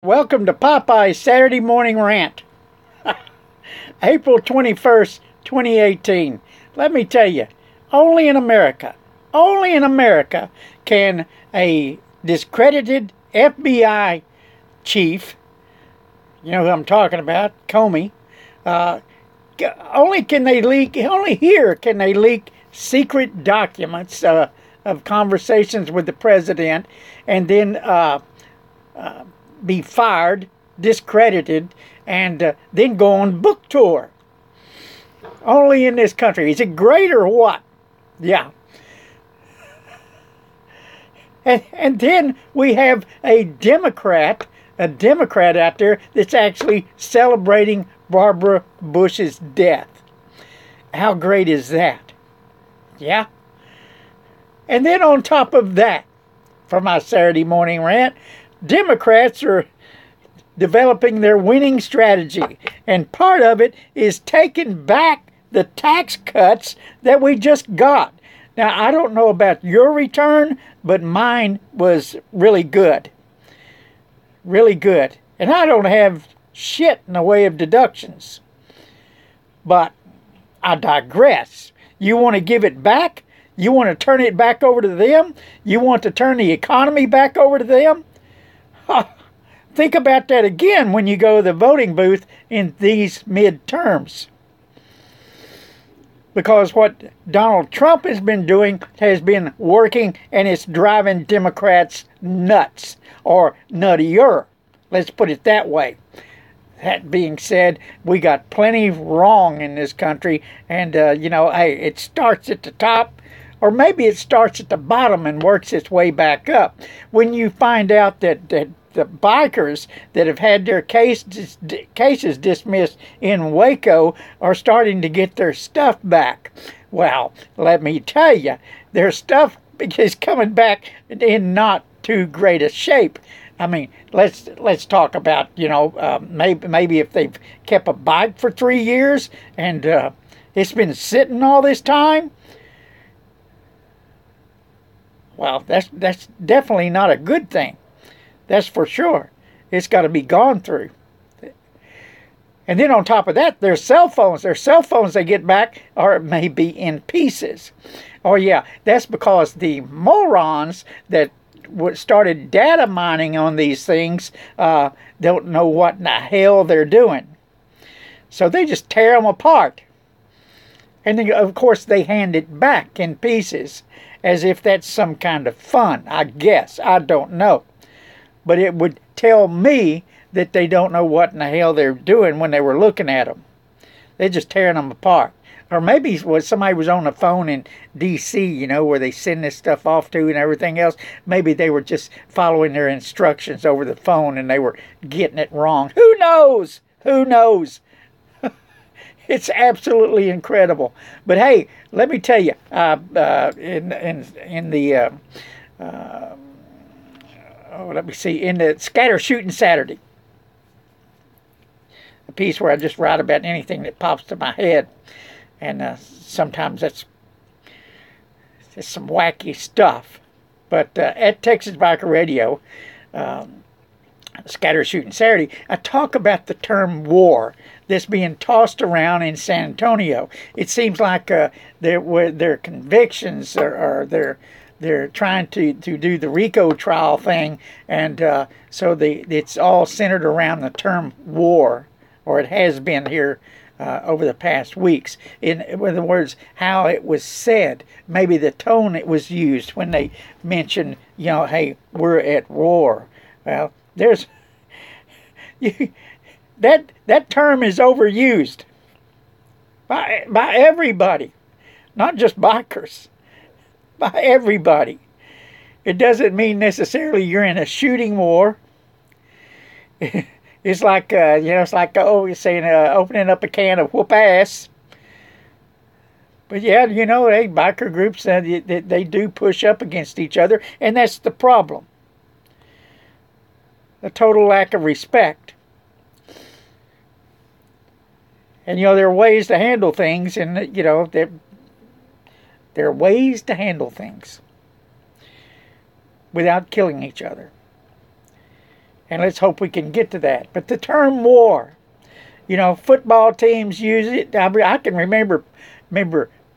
Welcome to Popeye's Saturday Morning Rant. April 21st, 2018. Let me tell you, only in America can a discredited FBI chief, you know who I'm talking about, Comey, only here can they leak secret documents of conversations with the president and then be fired, discredited, and then go on book tour. Only in this country. Is it great or what? Yeah. And then we have a Democrat out there that's actually celebrating Barbara Bush's death. How great is that? Yeah. And then on top of that, for my Saturday morning rant, Democrats are developing their winning strategy, and part of it is taking back the tax cuts that we just got. Now, I don't know about your return, but mine was really good. Really good. And I don't have shit in the way of deductions. But I digress. You want to give it back? You want to turn it back over to them? You want to turn the economy back over to them? Think about that again when you go to the voting booth in these midterms. Because what Donald Trump has been doing has been working, and it's driving Democrats nuts, or nuttier. Let's put it that way. That being said, we got plenty wrong in this country, and hey, it starts at the top, or maybe it starts at the bottom and works its way back up. When you find out that the bikers that have had their cases dismissed in Waco are starting to get their stuff back. Well, let me tell you, their stuff is coming back in not too great a shape. I mean, let's talk about, maybe if they've kept a bike for 3 years and it's been sitting all this time. Well, that's definitely not a good thing. That's for sure. It's got to be gone through. And then on top of that, their cell phones. Their cell phones they get back are maybe in pieces. Oh yeah, that's because the morons that started data mining on these things don't know what in the hell they're doing. So they just tear them apart. And then, of course, they hand it back in pieces as if that's some kind of fun, I guess. I don't know. But it would tell me that they don't know what in the hell they're doing when they were looking at them. They're just tearing them apart. Or maybe somebody was on the phone in D.C., where they send this stuff off to and everything else. Maybe they were just following their instructions over the phone and they were getting it wrong. Who knows? Who knows? It's absolutely incredible. But hey, let me tell you, in the Scatter Shooting Saturday, a piece where I just write about anything that pops to my head, and sometimes that's some wacky stuff. But at Texas Biker Radio, Scatter Shooting Saturday, I talk about the term war that's being tossed around in San Antonio. It seems like their convictions or they're trying to do the RICO trial thing, and so it's all centered around the term war, or it has been here over the past weeks. In other words, how it was said, maybe the tone it was used when they mentioned, hey, we're at war. Well, there's that term is overused by everybody, not just bikers. By everybody. It doesn't mean necessarily you're in a shooting war. It's like you're saying opening up a can of whoop ass. But yeah, biker groups they do push up against each other, and that's the problem. A total lack of respect. And there are ways to handle things, and there are ways to handle things without killing each other. And let's hope we can get to that. But the term war, football teams use it. I can remember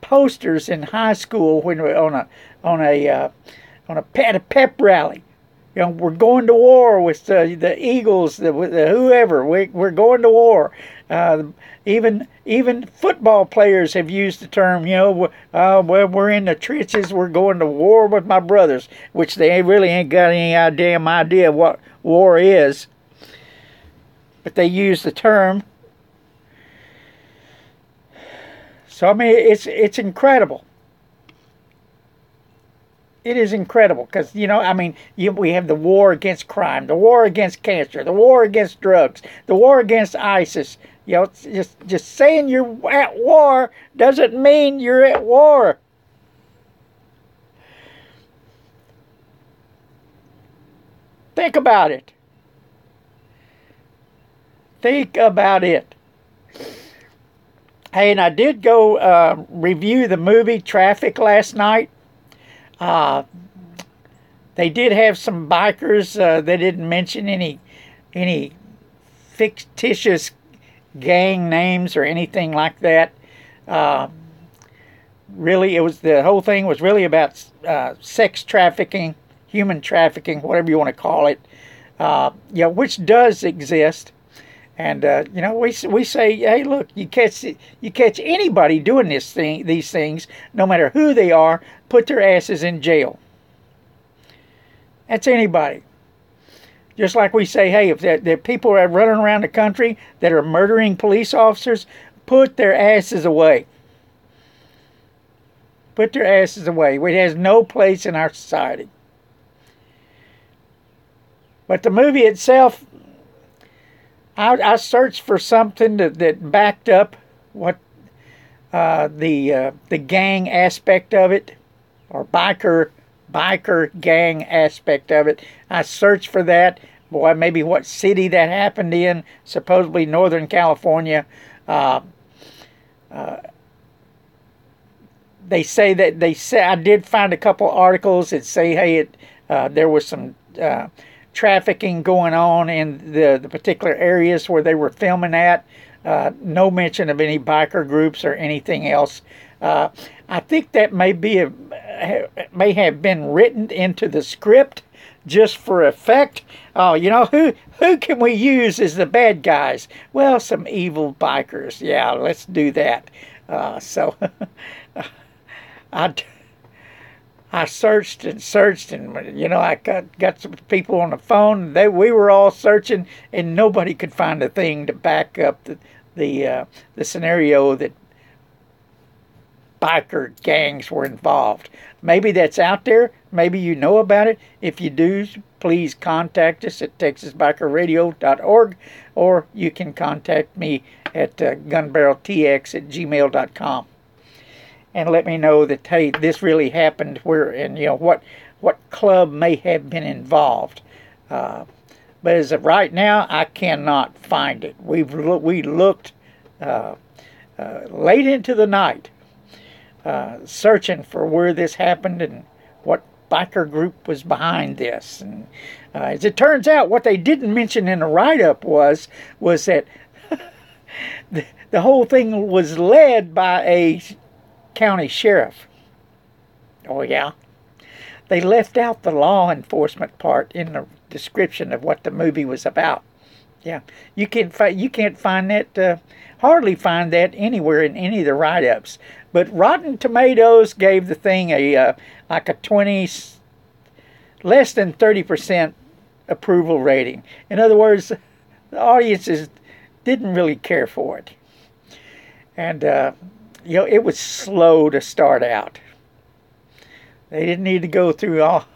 posters in high school when we on a pep rally. We're going to war with the Eagles, with whoever. We're going to war. Even football players have used the term. Well, we're in the trenches. We're going to war with my brothers, which they really ain't got any damn idea what war is. But they use the term. So I mean, it's incredible. It is incredible because, we have the war against crime, the war against cancer, the war against drugs, the war against ISIS. Just saying you're at war doesn't mean you're at war. Think about it. Think about it. Hey, and I did go review the movie Traffic last night. They did have some bikers. They didn't mention any fictitious gang names or anything like that. Really, the whole thing was really about sex trafficking, human trafficking, whatever you want to call it. Which does exist. And we say, hey, look, you catch anybody doing these things, no matter who they are, put their asses in jail. That's anybody. Just like we say, hey, if there people are running around the country that are murdering police officers, put their asses away. Put their asses away. It has no place in our society. But the movie itself, I searched for something that backed up what the gang aspect of it, or biker gang aspect of it. I searched for that. Boy, maybe what city that happened in. Supposedly Northern California. They say I did find a couple articles that say, hey, there was some trafficking going on in the particular areas where they were filming at. No mention of any biker groups or anything else. I think that may have been written into the script just for effect. Oh, who can we use as the bad guys? Well, some evil bikers. Yeah, let's do that. So I searched and I got some people on the phone. We were all searching, and nobody could find a thing to back up the scenario that biker gangs were involved. Maybe that's out there. Maybe you know about it. If you do, please contact us at texasbikerradio.org, or you can contact me at gunbarreltx@gmail.com. And let me know that, hey, this really happened where, and what club may have been involved. But as of right now, I cannot find it. We looked late into the night searching for where this happened and what biker group was behind this. And as it turns out, what they didn't mention in the write-up was that the whole thing was led by a county sheriff. Oh yeah, they left out the law enforcement part in the description of what the movie was about. Yeah, you can't find that, hardly find that anywhere in any of the write-ups. But Rotten Tomatoes gave the thing a 20, less than 30% approval rating. In other words, the audiences didn't really care for it, and it was slow to start out. They didn't need to go through all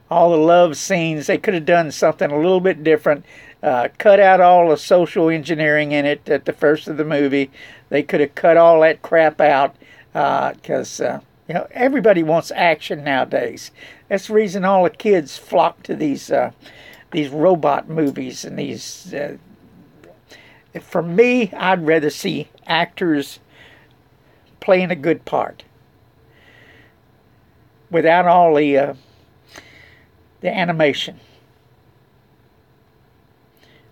the love scenes. They could have done something a little bit different. Cut out all the social engineering in it at the first of the movie. They could have cut all that crap out because everybody wants action nowadays. That's the reason all the kids flock to these robot movies and these. For me, I'd rather see actors playing a good part without all the animation.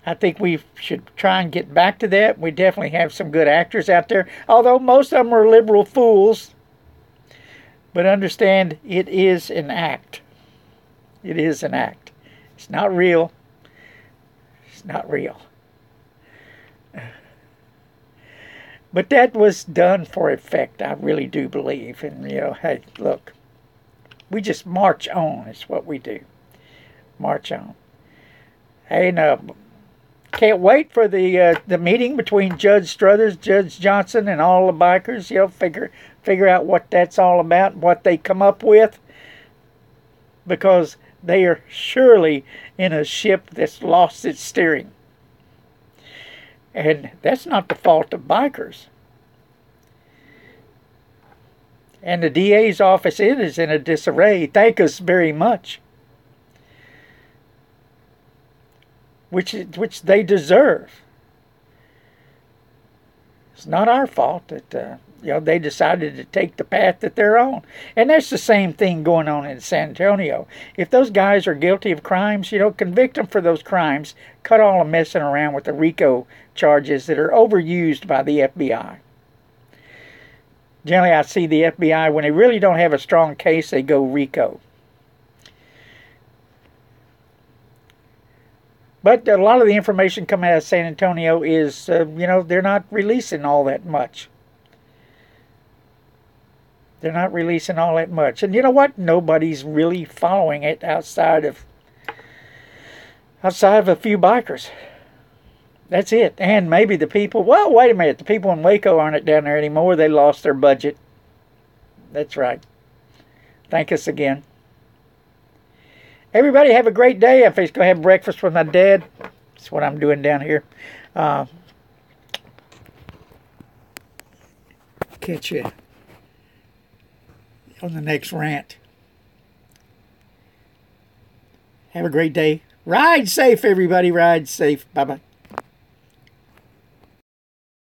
I think we should try and get back to that. We definitely have some good actors out there, although most of them are liberal fools. But understand, it is an act. It is an act. It's not real. It's not real. But that was done for effect, I really do believe. And, hey, look, we just march on is what we do. March on. Hey, no. Can't wait for the meeting between Judge Struthers, Judge Johnson, and all the bikers. Figure out what that's all about, what they come up with, because they are surely in a ship that's lost its steering, and that's not the fault of bikers. And the DA's office is in a disarray. Thank us very much. Which they deserve. It's not our fault that they decided to take the path that they're on, and that's the same thing going on in San Antonio. If those guys are guilty of crimes, convict them for those crimes. Cut all the messing around with the RICO charges that are overused by the FBI. Generally, I see the FBI when they really don't have a strong case, they go RICO. But a lot of the information coming out of San Antonio is, they're not releasing all that much. They're not releasing all that much. And you know what? Nobody's really following it outside of a few bikers. That's it. And maybe the people, well, wait a minute. The people in Waco aren't down there anymore. They lost their budget. That's right. Thank us again. Everybody have a great day. I'm going to have breakfast with my dad. That's what I'm doing down here. Catch you on the next rant. Have a great day. Ride safe, everybody. Ride safe. Bye-bye.